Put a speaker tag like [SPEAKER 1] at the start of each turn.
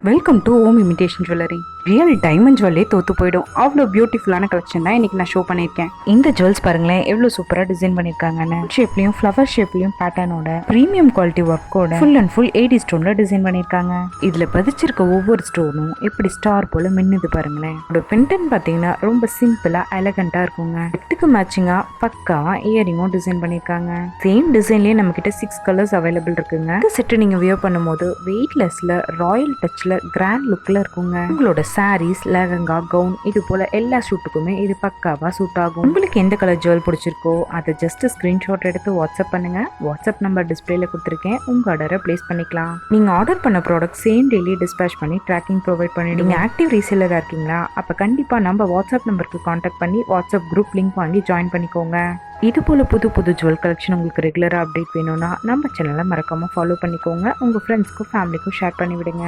[SPEAKER 1] Welcome to Om imitation jewellery. Real diamond ஜுவல்லே தோத்து போயிடும். அவ்வளோ பியூட்டிஃபுல்லான கலெக்ஷன் தான் இன்னைக்கு நான் ஷோ பண்ணியிருக்கேன். இந்த ஜுவல்ஸ் பாருங்களேன் எவ்வளோ சூப்பராக டிசைன் பண்ணியிருக்காங்கன்னு. ஷேப்லையும் ஃப்ளவர் ஷேப்லையும் பேட்டர்னோட ப்ரீமியம் குவாலிட்டி ஒர்க்கோட ஃபுல் அண்ட் ஃபுல் 80 ஸ்டோன்ல டிசைன் பண்ணியிருக்காங்க. இதில் பதிச்சிருக்க ஒவ்வொரு ஸ்டோனும் இப்படி ஸ்டார் போல மின்னுது பாருங்களேன். இதோட பென்டன் பார்த்தீங்கன்னா ரொம்ப சிம்பிளா எலகண்டா இருக்குங்க. செட்டுக்கு மேட்சிங்கா பக்காவா இயரிங்கும் டிசைன் பண்ணியிருக்காங்க. சேம் டிசைன்லேயே நம்ம கிட்ட 6 கலர்ஸ் அவைலபிள் இருக்குங்க. இந்த செட்டு நீங்க வியர் பண்ணும்போது வெயிட்லெஸ்ல ராயல் டச்ல கிராண்ட் லுக்ல இருக்குங்க. உங்களோட சாரீஸ், லெஹங்கா, கவுன் இது போல எல்லா ஷூட்டுக்குமே இது பக்காவா சூட் ஆகும். உங்களுக்கு எந்த கலர் ஜுவல் பிடிச்சிருக்கோ அதை ஜஸ்ட் ஸ்கிரீன்ஷாட் எடுத்து வாட்ஸ்அப் பண்ணுங்க. வாட்ஸ்அப் நம்பர் டிஸ்பிளேல கொடுத்துருக்கேன். உங்க ஆர்டரை பிளேஸ் பண்ணிக்கலாம். நீங்க ஆர்டர் பண்ண ப்ராடக்ட் சேம் டெய்லி டிஸ்பேச் பண்ணி ட்ராக்கிங் ப்ரொவைட் பண்ணிடுங்க. ஆக்டிவ் ரீசேலரா இருக்கீங்களா? அப்ப கண்டிப்பா நம்ம வாட்ஸ்அப் நம்பருக்கு கான்டாக்ட் பண்ணி வாட்ஸ்அப் குரூப் லிங்க் வாங்கி ஜாயின் பண்ணிக்கோங்க. இது போல புது புது ஜுவல் கலெக்ஷன் உங்களுக்கு ரெகுலரா அப்டேட் வேணும்னா நம்ம சேனலை மறக்காம ஃபாலோ பண்ணிக்கோங்க. உங்க ஃப்ரெண்ட்ஸ்க்கும் ஃபேமிலிக்கும் ஷேர் பண்ணி விடுங்க.